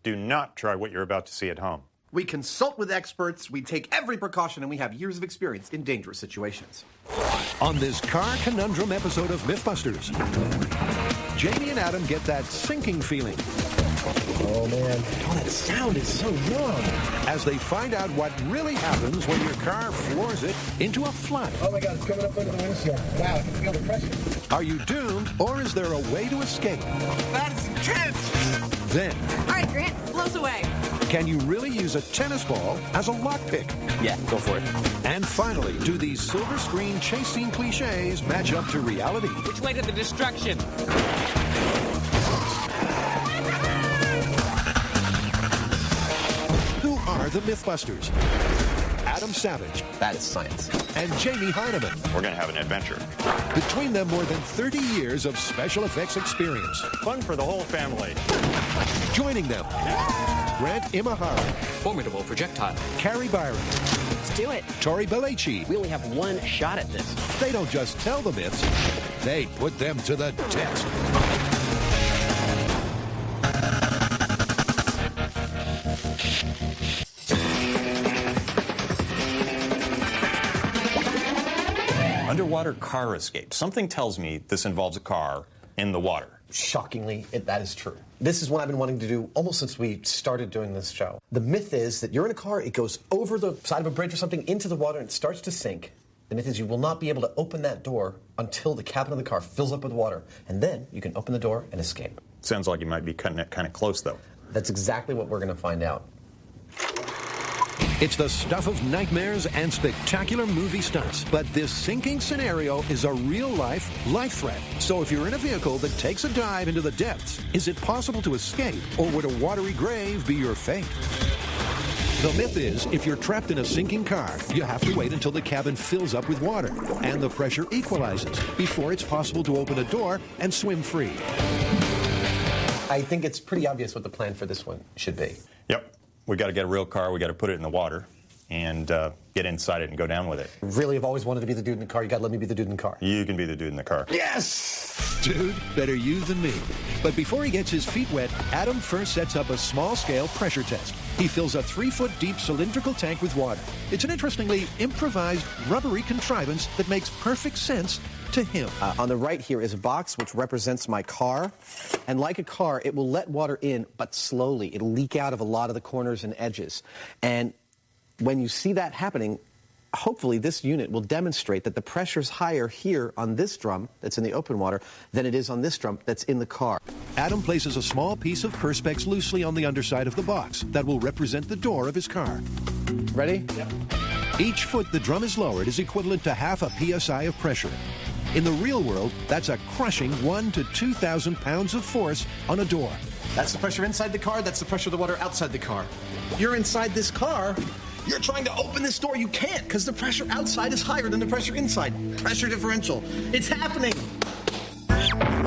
Do not try what you're about to see at home. We consult with experts, we take every precaution, and we have years of experience in dangerous situations. On this Car Conundrum episode of Mythbusters, Jamie and Adam get that sinking feeling. Oh, man. Oh, that sound is so wrong. As they find out what really happens when your car floors it into a flood. Oh, my God, it's coming up under the windshield. Wow, I can feel the pressure. Are you doomed, or is there a way to escape? That is intense! Then, all right, Grant, blows away. can you really use a tennis ball as a lockpick? Yeah, go for it. And finally, do these silver screen chase scene cliches match up to reality? Which way to the destruction? Who are the Mythbusters? Adam Savage. That is science. And Jamie Heineman. We're going to have an adventure. Between them, more than 30 years of special effects experience. Fun for the whole family. Joining them, Grant Imahara. Formidable projectile. Carrie Byron. Let's do it. Tori Belleci. We only have one shot at this. They don't just tell the myths, they put them to the test. Underwater car escape. Something tells me this involves a car in the water. Shockingly, that is true. This is what I've been wanting to do almost since we started doing this show. The myth is that you're in a car, it goes over the side of a bridge or something into the water and it starts to sink. The myth is you will not be able to open that door until the cabin of the car fills up with water. And then you can open the door and escape. Sounds like you might be cutting it kind of close, though. That's exactly what we're going to find out. It's the stuff of nightmares and spectacular movie stunts. But this sinking scenario is a real-life life threat. So if you're in a vehicle that takes a dive into the depths, is it possible to escape, or would a watery grave be your fate? The myth is, if you're trapped in a sinking car, you have to wait until the cabin fills up with water and the pressure equalizes before it's possible to open a door and swim free. I think it's pretty obvious what the plan for this one should be. Yep. We got to get a real car. We got to put it in the water and get inside it and go down with it. Really have always wanted to be the dude in the car. You got to let me be the dude in the car. You can be the dude in the car. Yes! Dude, better you than me. But before he gets his feet wet, Adam first sets up a small-scale pressure test. He fills a 3-foot-deep cylindrical tank with water. It's an interestingly improvised, rubbery contrivance that makes perfect sense to him. On the right here is a box which represents my car. And like a car, it will let water in, but slowly. It'll leak out of a lot of the corners and edges. And when you see that happening, hopefully this unit will demonstrate that the pressure's higher here on this drum that's in the open water than it is on this drum that's in the car. Adam places a small piece of Perspex loosely on the underside of the box that will represent the door of his car. Ready? Yep. Each foot the drum is lowered is equivalent to half a PSI of pressure. In the real world, that's a crushing 1,000 to 2,000 pounds of force on a door. That's the pressure inside the car, that's the pressure of the water outside the car. You're inside this car, you're trying to open this door, you can't, because the pressure outside is higher than the pressure inside. Pressure differential. It's happening!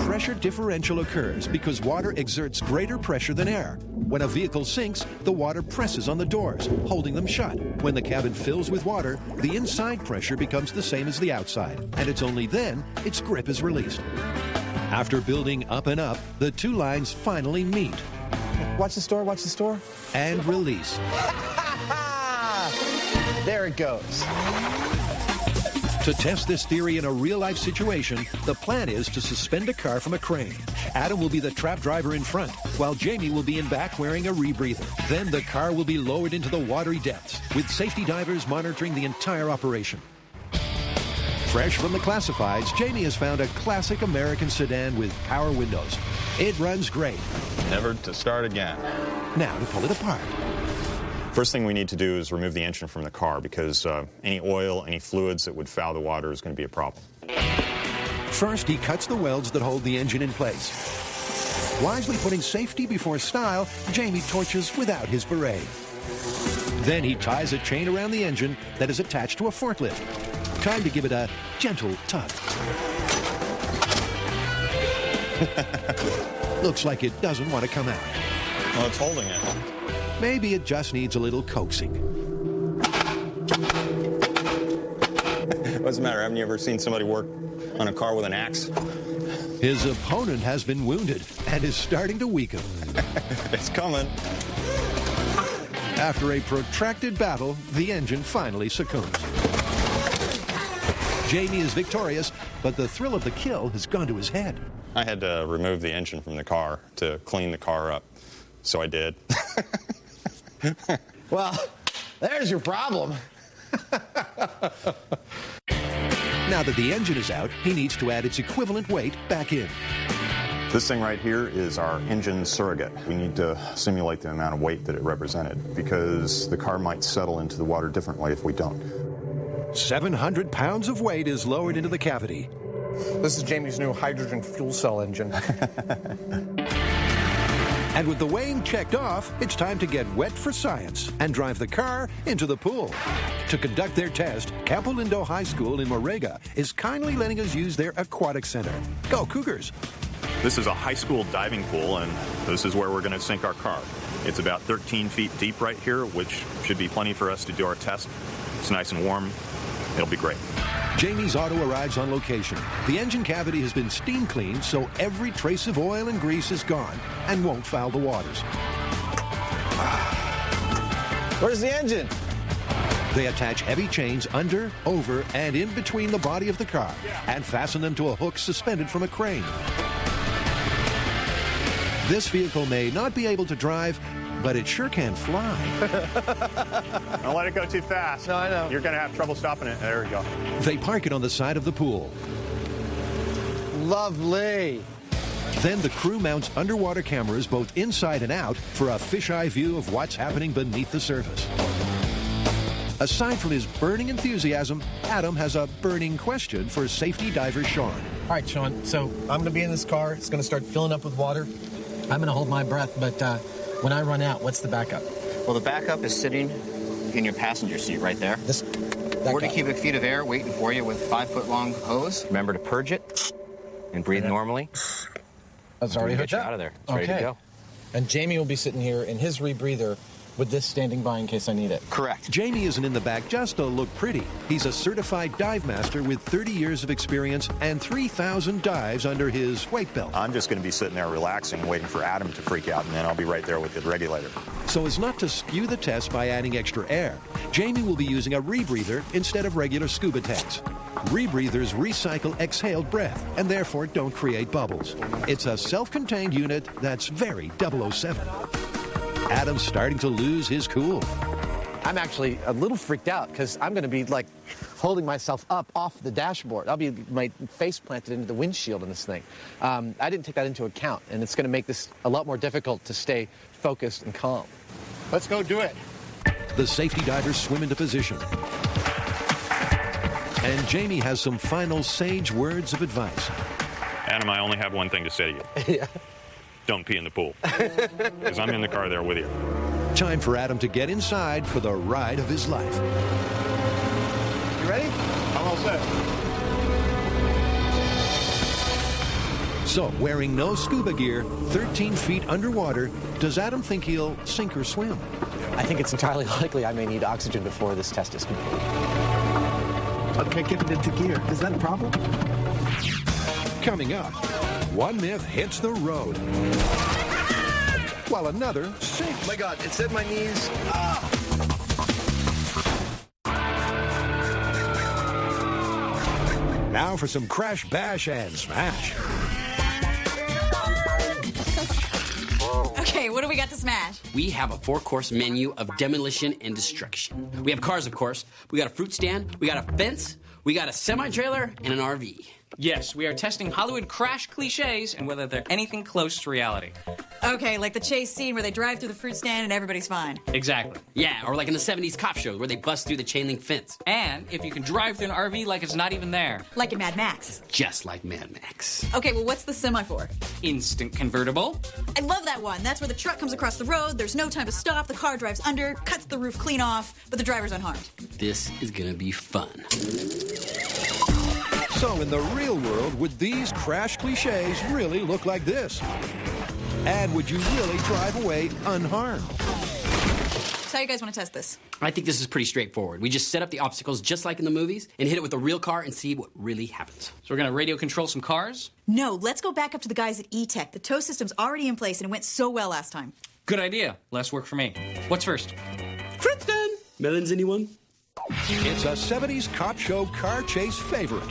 Pressure differential occurs because water exerts greater pressure than air. When a vehicle sinks, the water presses on the doors, holding them shut. When the cabin fills with water, the inside pressure becomes the same as the outside, and it's only then its grip is released. After building up and up, the two lines finally meet. Watch this door, watch this door. And release. There it goes. To test this theory in a real-life situation, the plan is to suspend a car from a crane. Adam will be the trap driver in front, while Jamie will be in back wearing a rebreather. Then the car will be lowered into the watery depths, with safety divers monitoring the entire operation. Fresh from the classifieds, Jamie has found a classic American sedan with power windows. It runs great. Never to start again. Now to pull it apart. First thing we need to do is remove the engine from the car because any oil, any fluids that would foul the water is going to be a problem. First, he cuts the welds that hold the engine in place. Wisely putting safety before style, Jamie torches without his beret. Then he ties a chain around the engine that is attached to a forklift. Time to give it a gentle tug. Looks like it doesn't want to come out. Well, it's holding it. Maybe it just needs a little coaxing. What's the matter? Haven't you ever seen somebody work on a car with an axe? His opponent has been wounded and is starting to weaken. It's coming. After a protracted battle, the engine finally succumbs. Jamie is victorious, but the thrill of the kill has gone to his head. I had to remove the engine from the car to clean the car up, so I did. Well, there's your problem. Now that the engine is out, he needs to add its equivalent weight back in. This thing right here is our engine surrogate. We need to simulate the amount of weight that it represented because the car might settle into the water differently if we don't. 700 pounds of weight is lowered into the cavity. This is Jamie's new hydrogen fuel cell engine. And with the weighing checked off, it's time to get wet for science and drive the car into the pool. To conduct their test, Capolindo High School in Morega is kindly letting us use their aquatic center. Go Cougars! This is a high school diving pool, and this is where we're going to sink our car. It's about 13 feet deep right here, which should be plenty for us to do our test. It's nice and warm. It'll be great. Jamie's auto arrives on location. The engine cavity has been steam cleaned, so every trace of oil and grease is gone and won't foul the waters. Where's the engine? They attach heavy chains under, over, and in between the body of the car and fasten them to a hook suspended from a crane. This vehicle may not be able to drive, but it sure can fly. Don't let it go too fast. No, I know. You're going to have trouble stopping it. There we go. They park it on the side of the pool. Lovely. Then the crew mounts underwater cameras both inside and out for a fisheye view of what's happening beneath the surface. Aside from his burning enthusiasm, Adam has a burning question for safety diver Sean. All right, Sean, so I'm going to be in this car. It's going to start filling up with water. I'm going to hold my breath, but when I run out, what's the backup? Well, the backup is sitting in your passenger seat right there. This 40 cubic feet of air waiting for you with 5-foot-long hose. Remember to purge it and breathe normally. That's already hooked Get you up. out of there. It's ready to go. And Jamie will be sitting here in his rebreather with this standing by in case I need it. Correct. Jamie isn't in the back just to look pretty. He's a certified dive master with 30 years of experience and 3,000 dives under his weight belt. I'm just going to be sitting there relaxing, waiting for Adam to freak out, and then I'll be right there with the regulator. So as not to skew the test by adding extra air, Jamie will be using a rebreather instead of regular scuba tanks. Rebreathers recycle exhaled breath and therefore don't create bubbles. It's a self-contained unit that's very 007. Adam's starting to lose his cool. I'm actually a little freaked out because I'm going to be like holding myself up off the dashboard. I'll be my face planted into the windshield in this thing. I didn't take that into account, and it's going to make this a lot more difficult to stay focused and calm. Let's go do it. The safety divers swim into position. And Jamie has some final sage words of advice. Adam, I only have one thing to say to you. Yeah. Don't pee in the pool. Because I'm in the car there with you. Time for Adam to get inside for the ride of his life. You ready? I'm all set. So, wearing no scuba gear, 13 feet underwater, does Adam think he'll sink or swim? I think it's entirely likely I may need oxygen before this test is complete. Okay, get it into gear. Is that a problem? Coming up, one myth hits the road, while another sinks. Oh my God, it said my knees. Now for some crash, bash, and smash. Okay, what do we got to smash? We have a 4-course menu of demolition and destruction. We have cars, of course. We got a fruit stand. We got a fence. We got a semi-trailer and an RV. Yes, we are testing Hollywood crash cliches and whether they're anything close to reality. Okay, like the chase scene where they drive through the fruit stand and everybody's fine. Exactly. Yeah, or like in the 70s cop shows where they bust through the chain link fence. And if you can drive through an RV like it's not even there. Like in Mad Max. Just like Mad Max. Okay, well, what's the semi for? Instant convertible. I love that one. That's where the truck comes across the road, there's no time to stop, the car drives under, cuts the roof clean off, but the driver's unharmed. This is gonna be fun. So in the real world, would these crash cliches really look like this? And would you really drive away unharmed? How you guys want to test this? I think this is pretty straightforward. We just set up the obstacles just like in the movies and hit it with a real car and see what really happens. So we're going to radio control some cars? No, let's go back up to the guys at E-Tech. The tow system's already in place and it went so well last time. Good idea. Less work for me. What's first? Fruit stand! Melons, anyone? It's a 70s cop show car chase favorite.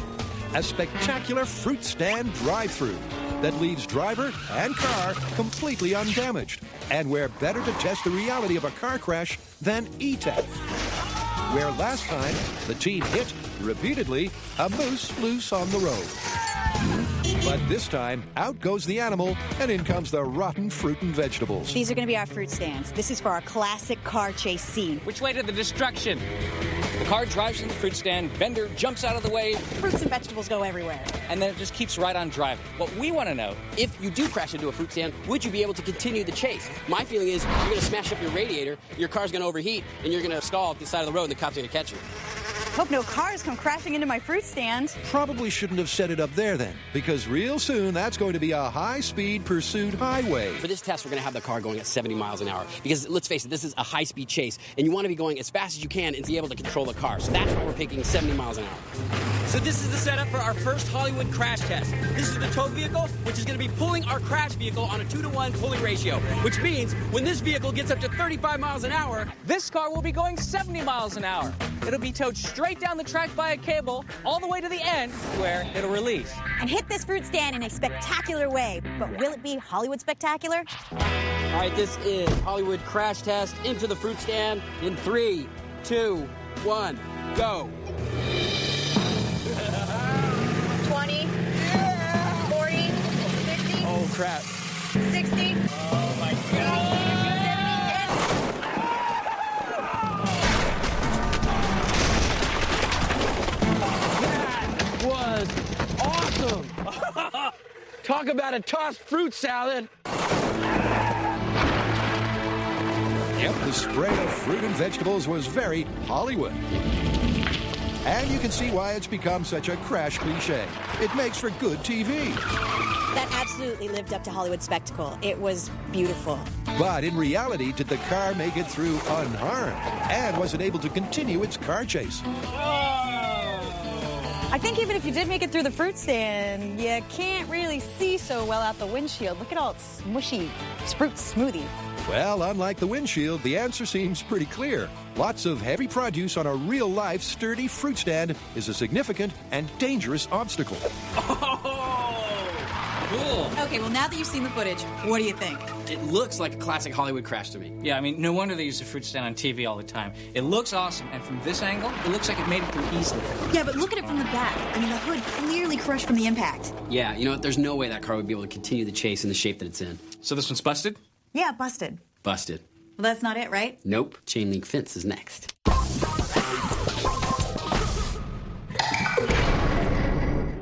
A spectacular fruit stand drive-through that leaves driver and car completely undamaged. And where better to test the reality of a car crash than E-Tech, where last time the team hit, repeatedly, a moose loose on the road. But this time, out goes the animal, and in comes the rotten fruit and vegetables. These are going to be our fruit stands. This is for our classic car chase scene. Which way to the destruction? The car drives into the fruit stand, vendor jumps out of the way, Fruits and vegetables go everywhere. and then it just keeps right on driving. What we want to know, If you do crash into a fruit stand, would you be able to continue the chase? My feeling is you're going to smash up your radiator, your car's going to overheat, and you're going to stall at the side of the road, and the cops are going to catch you. Hope no cars come crashing into my fruit stand. Probably shouldn't have set it up there then, because real soon that's going to be a high-speed pursuit highway. For this test, we're going to have the car going at 70 miles an hour. Because, let's face it, this is a high-speed chase, and you want to be going as fast as you can and be able to control the car. So that's why we're picking 70 miles an hour. So this is the setup for our first Hollywood crash test. This is the tow vehicle, which is going to be pulling our crash vehicle on a 2-to-1 pulling ratio, which means when this vehicle gets up to 35 miles an hour, this car will be going 70 miles an hour. It'll be towed straight down the track by a cable, all the way to the end, where it'll release. And hit this fruit stand in a spectacular way. But will it be Hollywood spectacular? all right, this is Hollywood crash test into the fruit stand in 3, 2, 1, go. 20, 40, 50, Oh, crap. 60. Oh, my God. Was awesome. Talk about a tossed fruit salad. Yep, the spray of fruit and vegetables was very Hollywood. And you can see why it's become such a crash cliche. It makes for good TV. That absolutely lived up to Hollywood spectacle. It was beautiful. But in reality, did the car make it through unharmed? And was it able to continue its car chase? I think even if you did make it through the fruit stand, you can't really see so well out the windshield. Look at all its smushy fruit smoothie. Well, unlike the windshield, the answer seems pretty clear. Lots of heavy produce on a real-life, sturdy fruit stand is a significant and dangerous obstacle. Cool. Okay, well, now that you've seen the footage, what do you think? It looks like a classic Hollywood crash to me. Yeah, I mean, no wonder they use the fruit stand on TV all the time. It looks awesome, and from this angle, it looks like it made it through easily. Yeah, but look at it from the back. I mean, the hood clearly crushed from the impact. Yeah, you know what? There's no way that car would be able to continue the chase in the shape that it's in. So this one's busted? Yeah, busted. Busted. Well, that's not it, right? Nope. Chain link fence is next.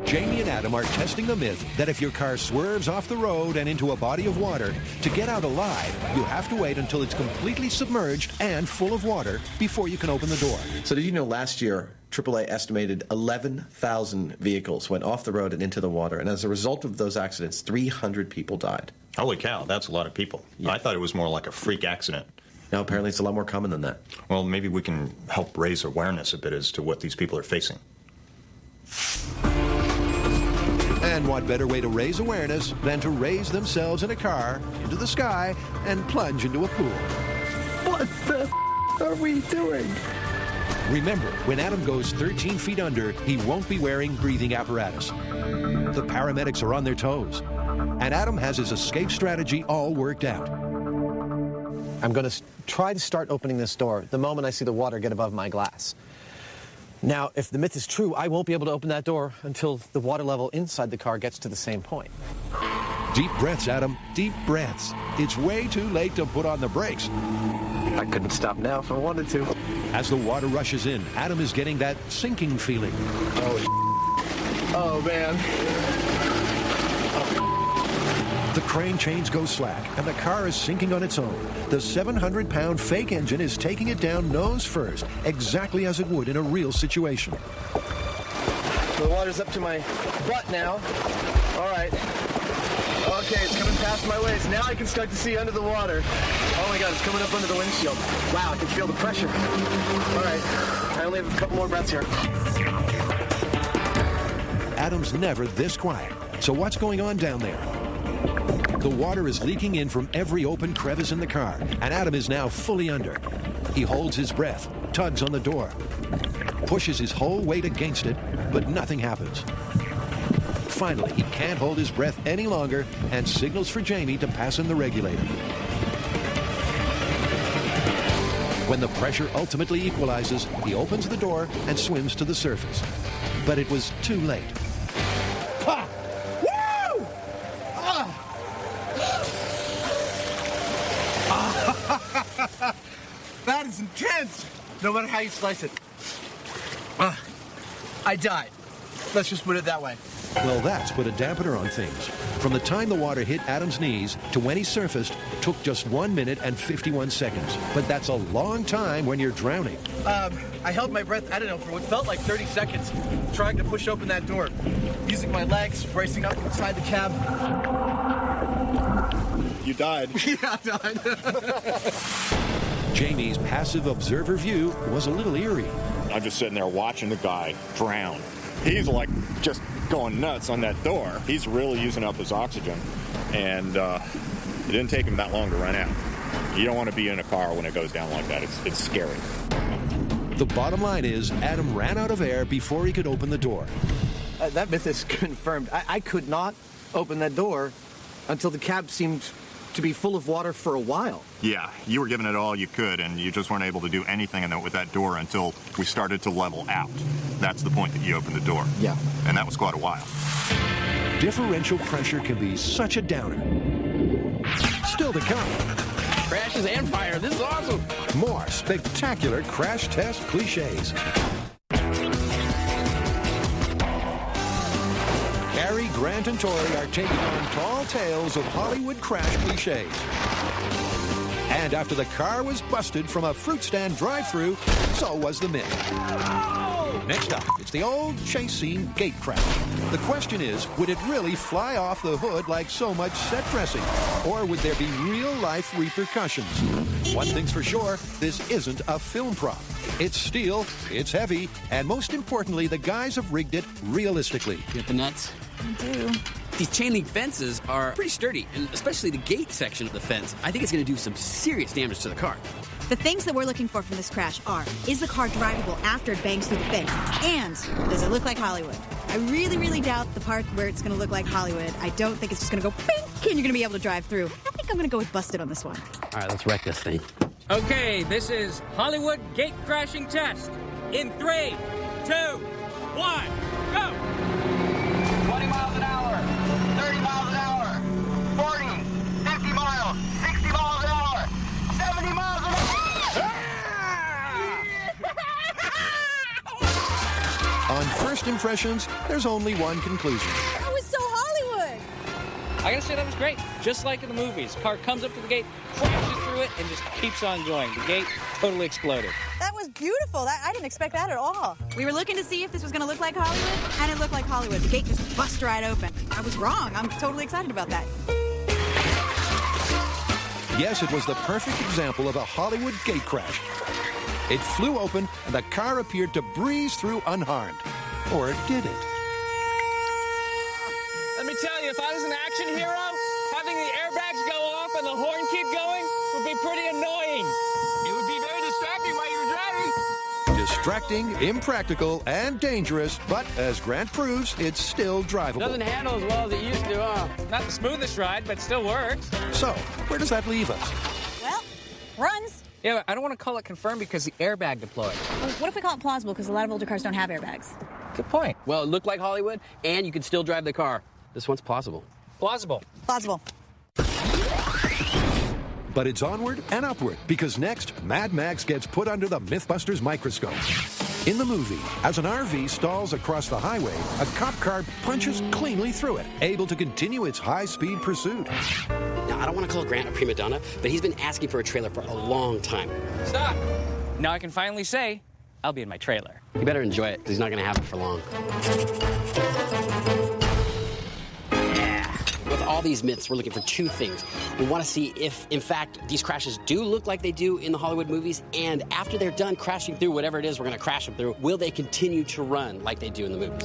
Jamie and Adam are testing the myth that if your car swerves off the road and into a body of water, to get out alive, you have to wait until it's completely submerged and full of water before you can open the door. So did you know last year, AAA estimated 11,000 vehicles went off the road and into the water, and as a result of those accidents, 300 people died. Holy cow, that's a lot of people. I thought it was more like a freak accident. Now, apparently it's a lot more common than that. Well, maybe we can help raise awareness a bit as to what these people are facing. And what better way to raise awareness than to raise themselves in a car into the sky and plunge into a pool? What the are we doing? Remember, when Adam goes 13 feet under, he won't be wearing breathing apparatus. The paramedics are on their toes. And Adam has his escape strategy all worked out. I'm going to try to start opening this door the moment I see the water get above my glass. Now, if the myth is true, I won't be able to open that door until the water level inside the car gets to the same point. Deep breaths, Adam. Deep breaths. It's way too late to put on the brakes. I couldn't stop now if I wanted to. As the water rushes in, Adam is getting that sinking feeling. Oh, man. The crane chains go slack, and the car is sinking on its own. The 700-pound fake engine is taking it down nose first, exactly as it would in a real situation. The water's up to my butt now. All right. Okay, it's coming past my waist. Now I can start to see under the water. Oh my God, it's coming up under the windshield. Wow, I can feel the pressure. All right, I only have a couple more breaths here. Adam's never this quiet. So what's going on down there? The water is leaking in from every open crevice in the car, and Adam is now fully under. He holds his breath, tugs on the door, pushes his whole weight against it, but nothing happens. Finally, he can't hold his breath any longer and signals for Jamie to pass him the regulator. When the pressure ultimately equalizes, he opens the door and swims to the surface. But it was too late. Ha! Woo! Ah! That is intense. No matter how you slice it. I died. Let's just put it that way. Well, that's put a dampener on things. From the time the water hit Adam's knees to when he surfaced took just 1 minute and 51 seconds. But that's a long time when you're drowning. I held my breath, I don't know, for what felt like 30 seconds, trying to push open that door. Using my legs, bracing up inside the cab. You died. Yeah, I died. Jamie's passive observer view was a little eerie. I'm just sitting there watching the guy drown. He's like just going nuts on that door. He's really using up his oxygen, and it didn't take him that long to run out. You don't want to be in a car when it goes down like that. It's scary. The bottom line is Adam ran out of air before he could open the door. That myth is confirmed. I could not open that door until the cab seemed to be full of water for a while. Yeah, you were giving it all you could, and you just weren't able to do anything with that door until we started to level out. That's the point that you opened the door. Yeah. And that was quite a while. Differential pressure can be such a downer. Still to come. Crashes and fire. This is awesome. More spectacular crash test cliches. Cary, Grant, and Tori are taking on tall tales of Hollywood crash cliches. And after the car was busted from a fruit stand drive-thru, so was the myth. Next up, it's the old chase scene gate crash. The question is, would it really fly off the hood like so much set dressing? Or would there be real-life repercussions? One thing's for sure, this isn't a film prop. It's steel, it's heavy, and most importantly, the guys have rigged it realistically. You got the nuts? I do. These chain link fences are pretty sturdy, and especially the gate section of the fence. I think it's going to do some serious damage to the car. The things that we're looking for from this crash are, is the car drivable after it bangs through the fence? And does it look like Hollywood? I really, really doubt the part where it's going to look like Hollywood. I don't think it's just going to go pink and you're going to be able to drive through. I think I'm going to go with busted on this one. All right, let's wreck this thing. Okay, this is Hollywood gate crashing test. In 3, 2, 1, go! 20 miles an hour, 30 miles an hour, 40, 50 miles, 60 miles an hour, 70 miles an hour. On first impressions, there's only one conclusion. That was so Hollywood. I gotta say, that was great. Just like in the movies. Car comes up to the gate, crashes through it, and just keeps on going. The gate totally exploded. That was beautiful. I didn't expect that at all. We were looking to see if this was going to look like Hollywood, and it looked like Hollywood. The gate just bust right open. I was wrong. I'm totally excited about that. Yes, it was the perfect example of a Hollywood gate crash. It flew open, and the car appeared to breeze through unharmed. Or did it? Let me tell you, if I was an action hero, having the airbags go off and the horn keep going would be pretty annoying. It would be very distracting while you're driving. Distracting, impractical, and dangerous, but as Grant proves, it's still drivable. Doesn't handle as well as it used to, huh? Not the smoothest ride, but still works. So, where does that leave us? Well, runs. Yeah, but I don't want to call it confirmed because the airbag deployed. Well, what if we call it plausible because a lot of older cars don't have airbags? Good point. Well, it looked like Hollywood, and you could still drive the car. This one's plausible. Plausible. Plausible. But it's onward and upward, because next, Mad Max gets put under the Mythbusters microscope. In the movie, as an RV stalls across the highway, a cop car punches cleanly through it, able to continue its high-speed pursuit. Now, I don't want to call Grant a prima donna, but he's been asking for a trailer for a long time. Stop. Now I can finally say, I'll be in my trailer. You better enjoy it, because he's not going to have it for long. Yeah. With all these myths, we're looking for two things. We want to see if, in fact, these crashes do look like they do in the Hollywood movies, and after they're done crashing through whatever it is we're going to crash them through, will they continue to run like they do in the movies?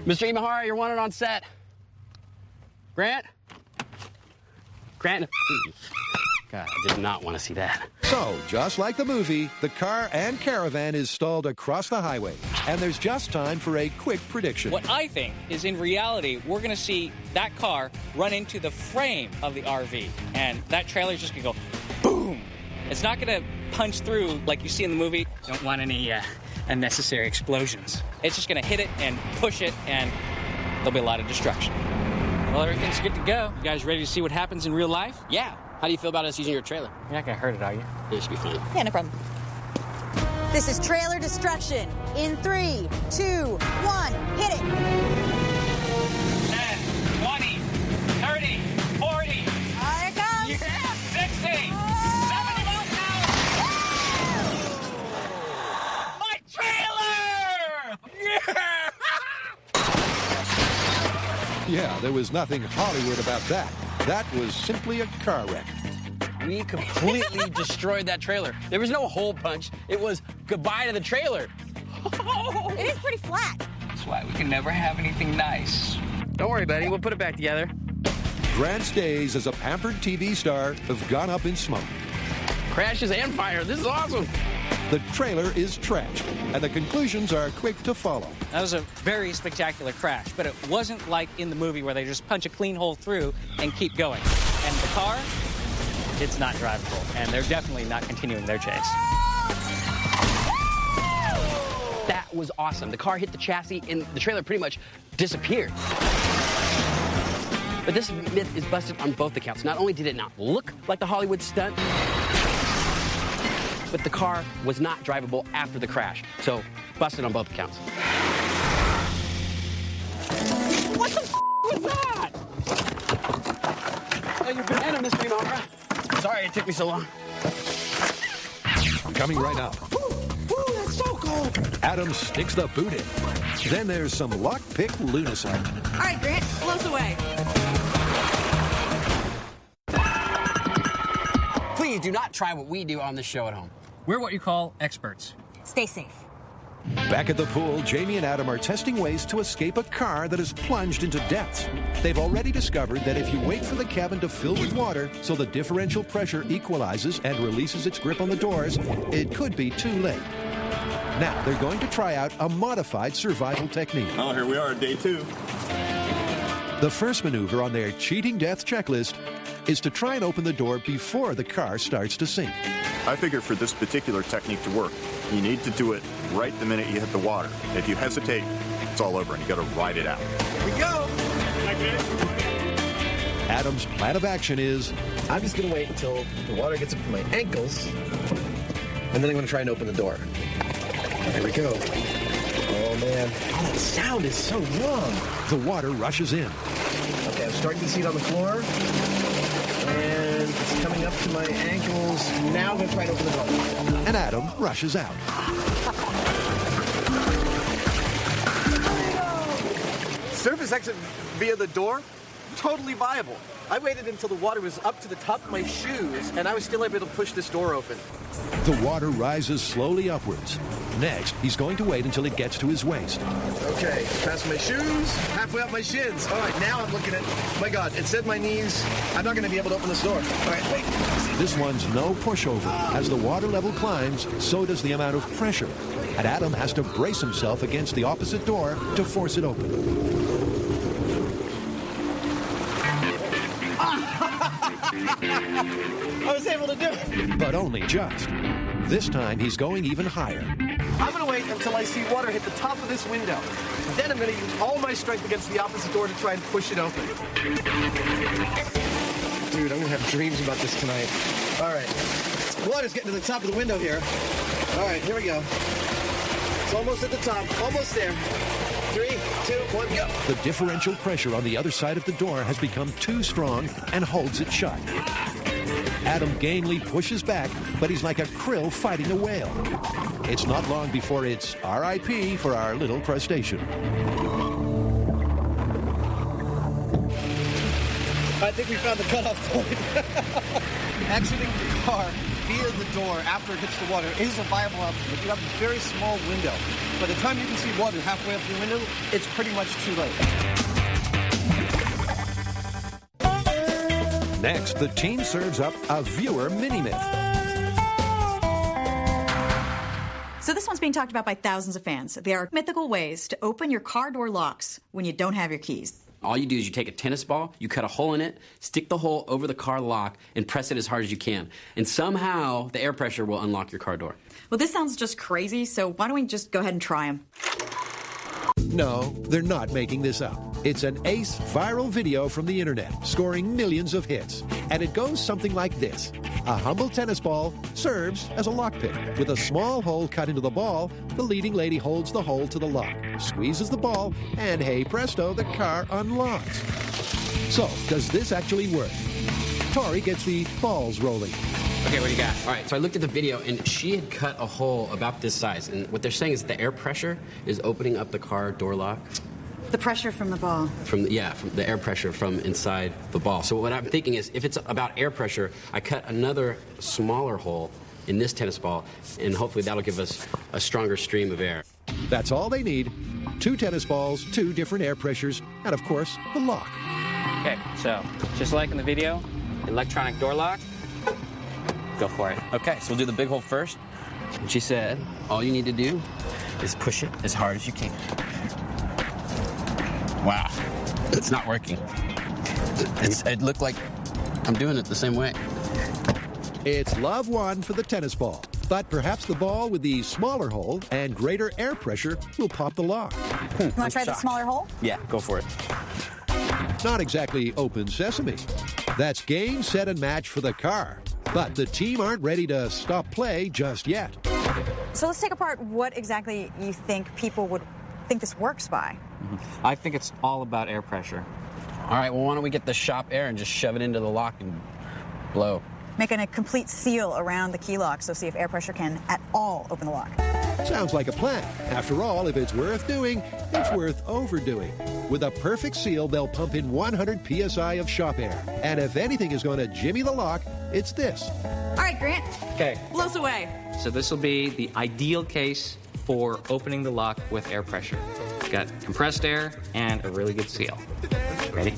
Mr. Imahara, you're wanted on set. Grant? Grant? God, I did not want to see that. So, just like the movie, the car and caravan is stalled across the highway. And there's just time for a quick prediction. What I think is, in reality, we're going to see that car run into the frame of the RV. And that trailer's just going to go boom. It's not going to punch through like you see in the movie. Don't want any unnecessary explosions. It's just going to hit it and push it, and there'll be a lot of destruction. Well, everything's good to go. You guys ready to see what happens in real life? Yeah. How do you feel about us using your trailer? You're not going to hurt it, are you? It should be fine. Yeah, no problem. This is trailer destruction. In 3, 2, 1, hit it. 10, 20, 30, 40. Here it comes. Yeah, 60, 70 miles an hour. My trailer! Yeah! Yeah, there was nothing Hollywood about that. That was simply a car wreck. We completely destroyed that trailer. There was no hole punch. It was goodbye to the trailer. It is pretty flat. That's why we can never have anything nice. Don't worry, buddy. We'll put it back together. Grant's days as a pampered TV star have gone up in smoke. Crashes and fire. This is awesome. The trailer is trashed, and the conclusions are quick to follow. That was a very spectacular crash, but it wasn't like in the movie where they just punch a clean hole through and keep going. And the car, it's not drivable, and they're definitely not continuing their chase. That was awesome. The car hit the chassis, and the trailer pretty much disappeared. But this myth is busted on both accounts. Not only did it not look like the Hollywood stunt, but the car was not drivable after the crash. So, busted on both accounts. What the was that? Oh, you're banana, Mr. Imahara. Sorry it took me so long. Coming right up. Ooh, that's so cool. Adam sticks the boot in. Then there's some lockpick lunacy. All right, Grant, blow us away. Please do not try what we do on this show at home. We're what you call experts. Stay safe. Back at the pool, Jamie and Adam are testing ways to escape a car that has plunged into depths. They've already discovered that if you wait for the cabin to fill with water so the differential pressure equalizes and releases its grip on the doors, it could be too late. Now, they're going to try out a modified survival technique. Oh, here we are at day 2. The first maneuver on their cheating death checklist is to try and open the door before the car starts to sink. I figure for this particular technique to work, you need to do it right the minute you hit the water. If you hesitate, it's all over and you got to ride it out. Here we go. Adam's plan of action is I'm just going to wait until the water gets up to my ankles, and then I'm going to try and open the door. Here we go. Oh, man. Oh, that sound is so wrong. the water rushes in. Okay, I'm starting to see it on the floor. And it's coming up to my ankles. Now I'm going to try to open the door. And Adam rushes out. Surface exit via the door, totally viable. I waited until the water was up to the top of my shoes, and I was still able to push this door open. The water rises slowly upwards. Next, he's going to wait until it gets to his waist. Okay, past my shoes, halfway up my shins. All right, now I'm looking at, my God, it said my knees. I'm not going to be able to open this door. All right, wait. This one's no pushover. As the water level climbs, so does the amount of pressure. And Adam has to brace himself against the opposite door to force it open. I was able to do it. But only just. This time, he's going even higher. I'm going to wait until I see water hit the top of this window. Then I'm going to use all my strength against the opposite door to try and push it open. Dude, I'm going to have dreams about this tonight. All right. Water's getting to the top of the window here. All right, here we go. It's almost at the top. Almost there. 3, 2, 1, go. The differential pressure on the other side of the door has become too strong and holds it shut. Adam gamely pushes back, but he's like a krill fighting a whale. It's not long before it's R.I.P. for our little crustacean. I think we found the cutoff point. Exiting the car via the door after it hits the water is a viable option, but you have a very small window. By the time you can see water halfway up the window, it's pretty much too late. Next, the team serves up a viewer mini-myth. So this one's being talked about by thousands of fans. There are mythical ways to open your car door locks when you don't have your keys. All you do is you take a tennis ball, you cut a hole in it, stick the hole over the car lock, and press it as hard as you can. And somehow, the air pressure will unlock your car door. Well, this sounds just crazy, so why don't we just go ahead and try them? No, they're not making this up. It's an ace viral video from the internet, scoring millions of hits. And it goes something like this. A humble tennis ball serves as a lockpick. With a small hole cut into the ball, the leading lady holds the hole to the lock, squeezes the ball, and hey presto, the car unlocks. So, does this actually work? Tori gets the balls rolling. Okay, what do you got? All right, so I looked at the video, and she had cut a hole about this size. And what they're saying is the air pressure is opening up the car door lock. The pressure from the ball. From the air pressure from inside the ball. So what I'm thinking is, if it's about air pressure, I cut another smaller hole in this tennis ball, and hopefully that'll give us a stronger stream of air. That's all they need. 2 tennis balls, 2 different air pressures, and of course, the lock. Okay, so just like in the video, electronic door lock. Go for it. Okay, so we'll do the big hole first. And she said, all you need to do is push it as hard as you can. Wow, it's not working. It looked like I'm doing it the same way. It's love won for the tennis ball, but perhaps the ball with the smaller hole and greater air pressure will pop the lock. You want to try the smaller hole? Yeah, go for it. Not exactly open sesame. That's game, set, and match for the car. But the team aren't ready to stop play just yet. So let's take apart what exactly you think people would think this works by. I think it's all about air pressure. All right, well, why don't we get the shop air and just shove it into the lock and blow. Making a complete seal around the key lock, so see if air pressure can at all open the lock. Sounds like a plan. After all, if it's worth doing, it's worth overdoing. With a perfect seal, they'll pump in 100 psi of shop air. And if anything is going to jimmy the lock, it's this. All right, Grant. Okay. Blow us away. So this will be the ideal case for opening the lock with air pressure. It's got compressed air and a really good seal. Ready?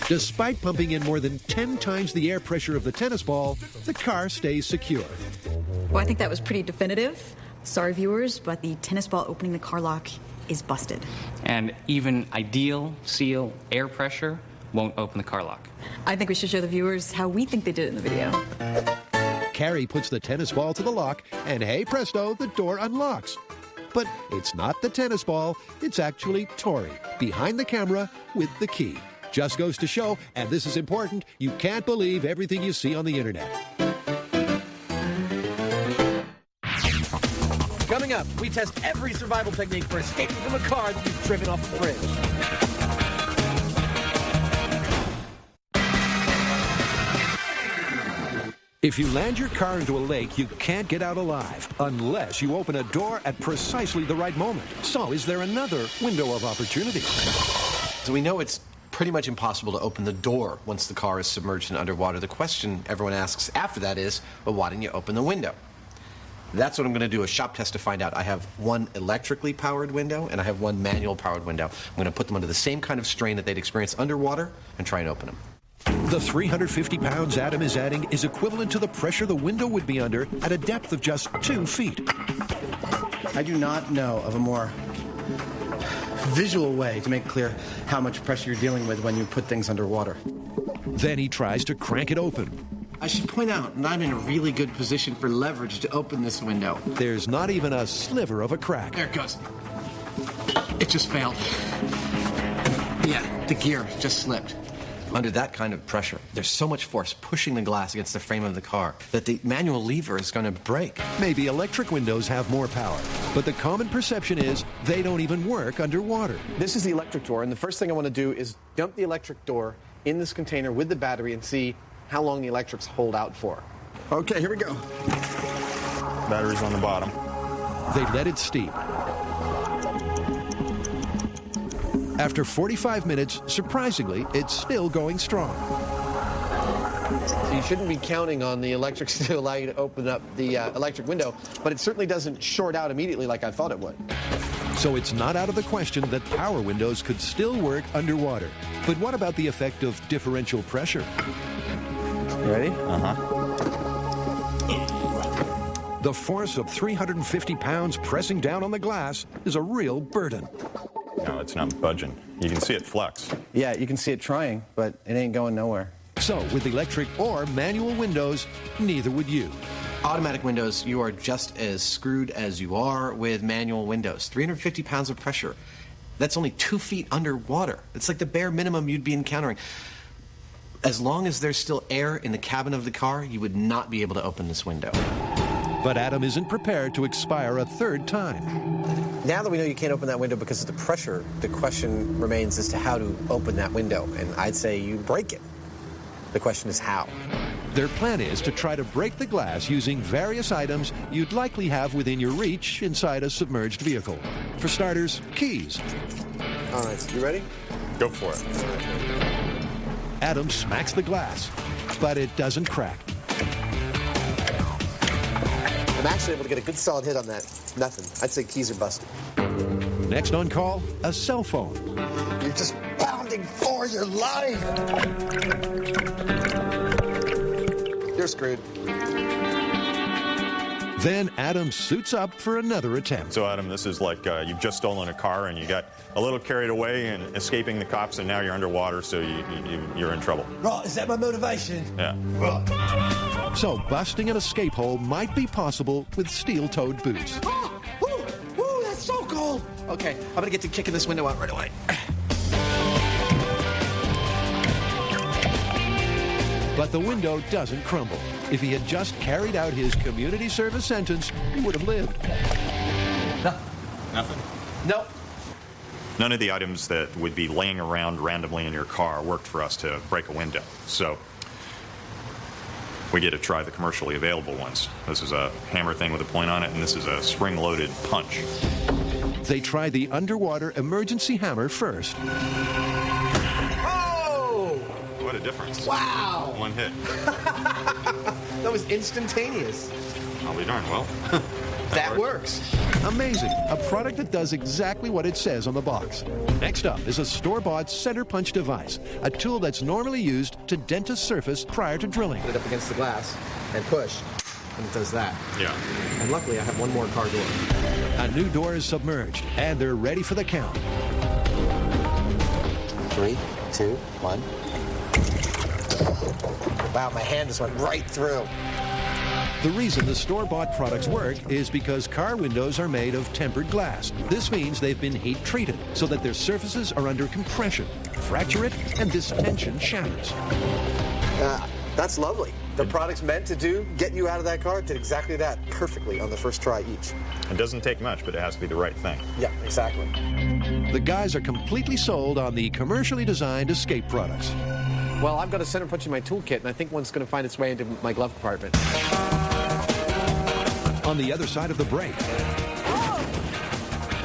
Despite pumping in more than 10 times the air pressure of the tennis ball, the car stays secure. Well, I think that was pretty definitive. Sorry, viewers, but the tennis ball opening the car lock is busted. And even ideal seal air pressure won't open the car lock. I think we should show the viewers how we think they did it in the video. Carrie puts the tennis ball to the lock, and hey presto, the door unlocks. But it's not the tennis ball, it's actually Tori, behind the camera with the key. Just goes to show, and this is important, you can't believe everything you see on the internet. Coming up, we test every survival technique for escaping from a car that you've driven off the bridge. If you land your car into a lake, you can't get out alive unless you open a door at precisely the right moment. So is there another window of opportunity? So we know it's pretty much impossible to open the door once the car is submerged in underwater. The question everyone asks after that is, well, why didn't you open the window? That's what I'm going to do, a shop test to find out. I have one electrically powered window and I have one manual powered window. I'm going to put them under the same kind of strain that they'd experience underwater and try and open them. The 350 pounds Adam is adding is equivalent to the pressure the window would be under at a depth of just 2 feet. I do not know of a more visual way to make clear how much pressure you're dealing with when you put things underwater. Then he tries to crank it open. I should point out that I'm in a really good position for leverage to open this window. There's not even a sliver of a crack. There it goes. It just failed. Yeah, the gear just slipped. Under that kind of pressure, there's so much force pushing the glass against the frame of the car that the manual lever is going to break. Maybe electric windows have more power, but the common perception is they don't even work underwater. This is the electric door, and the first thing I want to do is dump the electric door in this container with the battery and see how long the electrics hold out for. Okay, here we go. Battery's on the bottom. They let it steep. After 45 minutes, surprisingly, it's still going strong. So you shouldn't be counting on the electrics to allow you to open up the electric window, but it certainly doesn't short out immediately like I thought it would. So it's not out of the question that power windows could still work underwater. But what about the effect of differential pressure? You ready? The force of 350 pounds pressing down on the glass is a real burden. No, it's not budging. You can see it flex. Yeah, you can see it trying, but it ain't going nowhere. So with electric or manual windows, neither would you. Automatic windows, you are just as screwed as you are with manual windows. 350 pounds of pressure. That's only 2 feet underwater. It's like the bare minimum you'd be encountering. As long as there's still air in the cabin of the car, you would not be able to open this window. But Adam isn't prepared to expire a third time. Now that we know you can't open that window because of the pressure, the question remains as to how to open that window. And I'd say you break it. The question is how. Their plan is to try to break the glass using various items you'd likely have within your reach inside a submerged vehicle. For starters, keys. All right, you ready? Go for it. Adam smacks the glass, but it doesn't crack. I'm actually able to get a good solid hit on that. Nothing. I'd say keys are busted. Next on call, a cell phone. You're just pounding for your life. You're screwed. Then Adam suits up for another attempt. So, Adam, this is like you've just stolen a car and you got a little carried away and escaping the cops, and now you're underwater, so you're in trouble. Right, is that my motivation? Yeah. Right. So busting an escape hole might be possible with steel-toed boots. Oh, ooh, that's so cold. Okay, I'm gonna get to kicking this window out right away. But the window doesn't crumble. If he had just carried out his community service sentence, he would have lived. Nothing. Nope. None of the items that would be laying around randomly in your car worked for us to break a window. So we get to try the commercially available ones. This is a hammer thing with a point on it, and this is a spring-loaded punch. They try the underwater emergency hammer first. Oh! What a difference. Wow! One hit. That was instantaneous. I'll be darned well. That works. Amazing. A product that does exactly what it says on the box. Next up is a store-bought center punch device, a tool that's normally used to dent a surface prior to drilling. Put it up against the glass and push, and it does that. Yeah. And luckily, I have one more car door. A new door is submerged, and they're ready for the count. 3, 2, 1. Wow, my hand just went right through. The reason the store-bought products work is because car windows are made of tempered glass. This means they've been heat-treated so that their surfaces are under compression. Fracture it, and this tension shatters. That's lovely. The product's meant to get you out of that car did exactly that perfectly on the first try each. It doesn't take much, but it has to be the right thing. Yeah, exactly. The guys are completely sold on the commercially designed escape products. Well, I've got a center punch in my toolkit, and I think one's going to find its way into my glove compartment. On the other side of the break.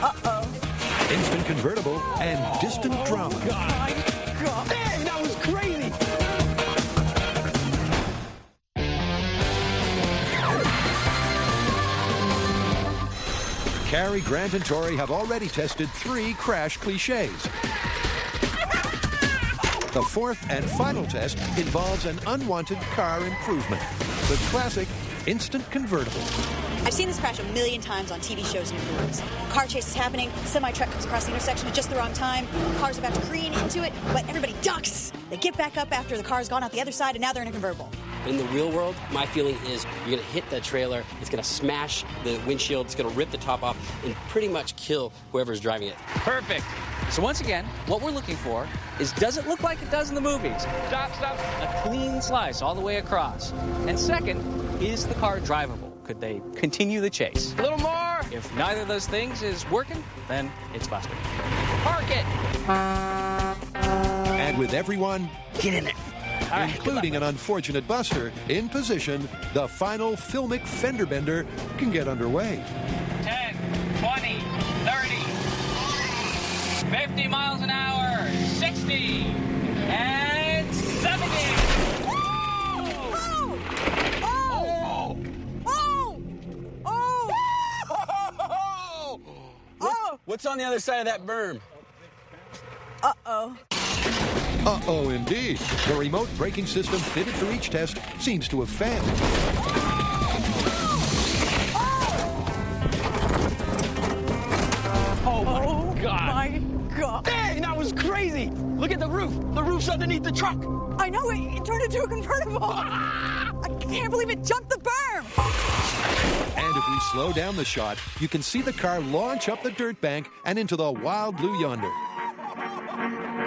Uh-oh. Instant convertible and distant drama. God. Dang, that was crazy. Carrie, Grant, and Tori have already tested 3 crash cliches. The fourth and final test involves an unwanted car improvement. The classic instant convertible. I've seen this crash a million times on TV shows and in movies. Car chase is happening, semi-truck comes across the intersection at just the wrong time, car's about to careen into it, but everybody ducks. They get back up after the car's gone out the other side, and now they're in a convertible. In the real world, my feeling is you're going to hit that trailer, it's going to smash the windshield, it's going to rip the top off, and pretty much kill whoever's driving it. Perfect. So once again, what we're looking for is, does it look like it does in the movies? Stop, a clean slice all the way across. And second, is the car drivable? Could they continue the chase? A little more. If neither of those things is working, then it's busted. Park it. And with everyone, Get in it. All right, including an unfortunate buster, in position, the final filmic fender bender can get underway. 10, 20, 30, 50, 50 miles an hour, 60, and 70. What's on the other side of that berm? Uh-oh. Uh-oh, indeed. The remote braking system fitted for each test seems to have failed. Oh, my God. My God. Dang, that was crazy. Look at the roof. The roof's underneath the truck. I know, it turned into a convertible. I can't believe it jumped the berm. And if we slow down the shot, you can see the car launch up the dirt bank and into the wild blue yonder.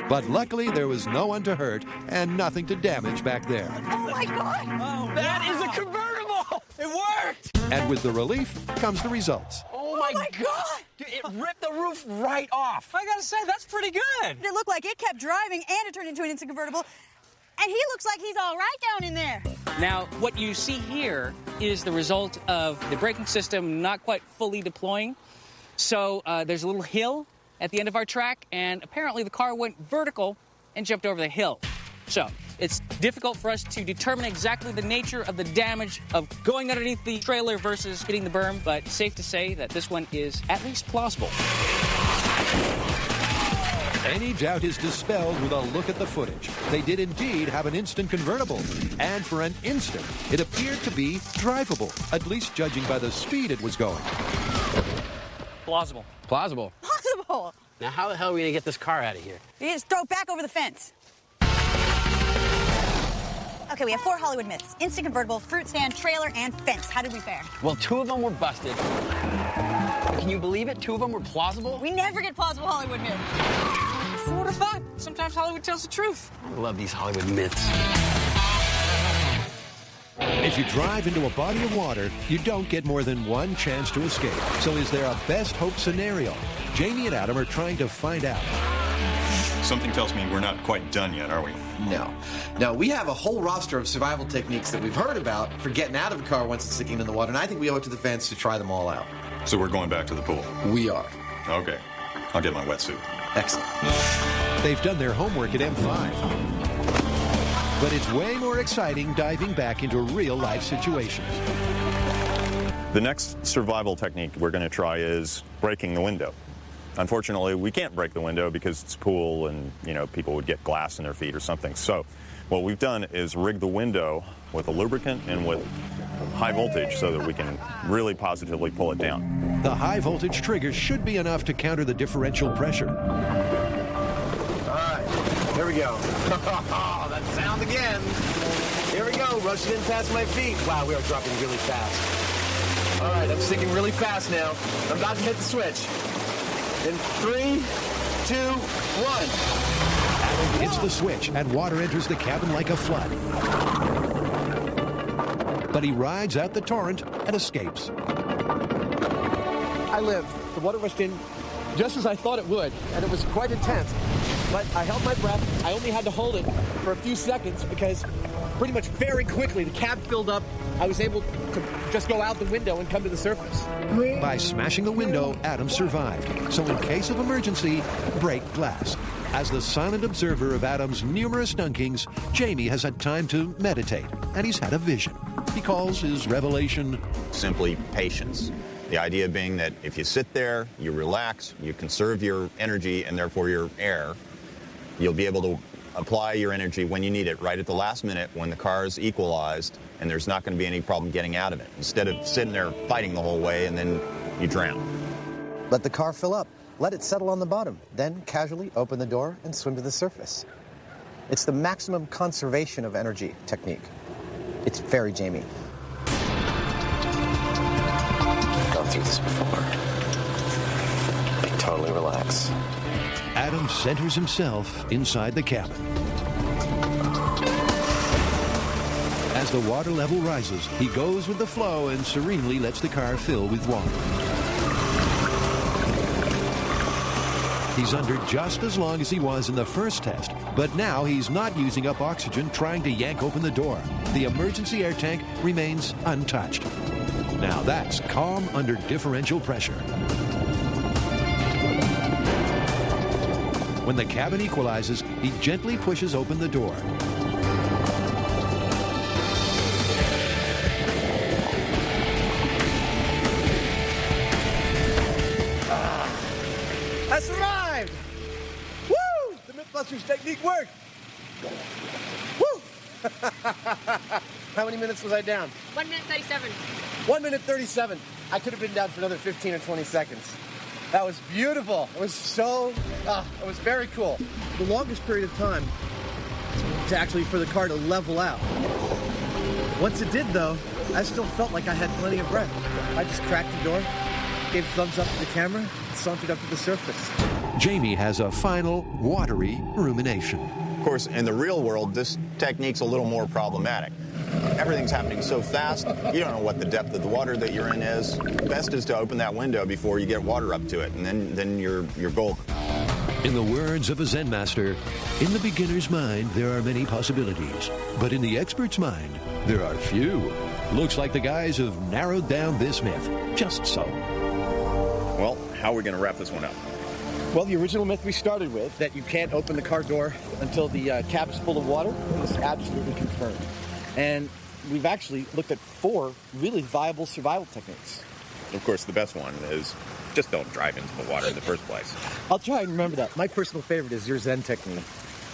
But luckily, there was no one to hurt and nothing to damage back there. Oh, my God. Oh, that is a convertible. It worked. And with the relief comes the results. Oh, my God. Dude, it ripped the roof right off. I gotta say, that's pretty good. It looked like it kept driving and it turned into an instant convertible. And he looks like he's all right down in there. Now, what you see here is the result of the braking system not quite fully deploying. So there's a little hill at the end of our track, and apparently the car went vertical and jumped over the hill. So it's difficult for us to determine exactly the nature of the damage of going underneath the trailer versus hitting the berm, but safe to say that this one is at least plausible. Any doubt is dispelled with a look at the footage. They did indeed have an instant convertible. And for an instant, it appeared to be drivable, at least judging by the speed it was going. Plausible. Plausible. Possible. Now, how the hell are we going to get this car out of here? You just throw it back over the fence. Okay, we have 4 Hollywood myths. Instant convertible, fruit stand, trailer, and fence. How did we fare? Well, 2 of them were busted. Can you believe it? 2 of them were plausible? We never get plausible Hollywood myths. Who would have thought? Sometimes Hollywood tells the truth. I love these Hollywood myths. If you drive into a body of water, you don't get more than one chance to escape. So is there a best hope scenario? Jamie and Adam are trying to find out. Something tells me we're not quite done yet, are we? No. No, we have a whole roster of survival techniques that we've heard about for getting out of a car once it's sinking in the water, and I think we owe it to the fans to try them all out. So we're going back to the pool. We are. Okay. I'll get my wetsuit. Excellent. They've done their homework at M5. But it's way more exciting diving back into real-life situations. The next survival technique we're going to try is breaking the window. Unfortunately, we can't break the window because it's a pool and, you know, people would get glass in their feet or something. So what we've done is rig the window with a lubricant and with high voltage so that we can really positively pull it down. The high-voltage trigger should be enough to counter the differential pressure. All right, here we go. That sound again. Here we go, rushing in past my feet. Wow, we are dropping really fast. All right, I'm sinking really fast now. I'm about to hit the switch. In 3, 2, 1. Adam hits the switch, and water enters the cabin like a flood. But he rides out the torrent and escapes. I lived. The water rushed in just as I thought it would, and it was quite intense. But I held my breath. I only had to hold it for a few seconds because pretty much very quickly the cab filled up. I was able to just go out the window and come to the surface. By smashing the window, Adam survived. So in case of emergency, break glass. As the silent observer of Adam's numerous dunkings, Jamie has had time to meditate, and he's had a vision. He calls his revelation simply patience. The idea being that if you sit there, you relax, you conserve your energy and therefore your air, you'll be able to apply your energy when you need it, right at the last minute when the car is equalized and there's not going to be any problem getting out of it, instead of sitting there fighting the whole way and then you drown. Let the car fill up. Let it settle on the bottom. Then casually open the door and swim to the surface. It's the maximum conservation of energy technique. It's very Jamie. Gone through this before. Be totally relax. Adam centers himself inside the cabin. As the water level rises, he goes with the flow and serenely lets the car fill with water. He's under just as long as he was in the first test, but now he's not using up oxygen trying to yank open the door. The emergency air tank remains untouched. Now that's calm under differential pressure. When the cabin equalizes, he gently pushes open the door. I survived! Woo! The Mythbusters technique worked! Woo! How many minutes was I down? 1 minute 37. 1 minute 37. I could have been down for another 15 or 20 seconds. That was beautiful. It was it was very cool. The longest period of time for the car to level out. Once it did, though, I still felt like I had plenty of breath. I just cracked the door, gave thumbs up to the camera, and sauntered up to the surface. Jamie has a final watery rumination. Of course, in the real world, this technique's a little more problematic. Everything's happening so fast, you don't know what the depth of the water that you're in is. Best is to open that window before you get water up to it, and then you're golden. In the words of a Zen master, in the beginner's mind, there are many possibilities. But in the expert's mind, there are few. Looks like the guys have narrowed down this myth. Just so. Well, how are we going to wrap this one up? Well, the original myth we started with, that you can't open the car door until the cab is full of water, is absolutely confirmed. And we've actually looked at 4 really viable survival techniques. Of course, the best one is just don't drive into the water in the first place. I'll try and remember that. My personal favorite is your Zen technique.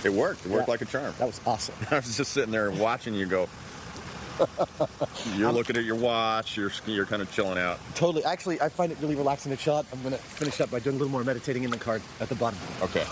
It worked. It worked like a charm. That was awesome. I was just sitting there watching you go. You're looking at your watch. You're kind of chilling out. Totally. Actually, I find it really relaxing to chill out. I'm going to finish up by doing a little more meditating in the car at the bottom. Okay.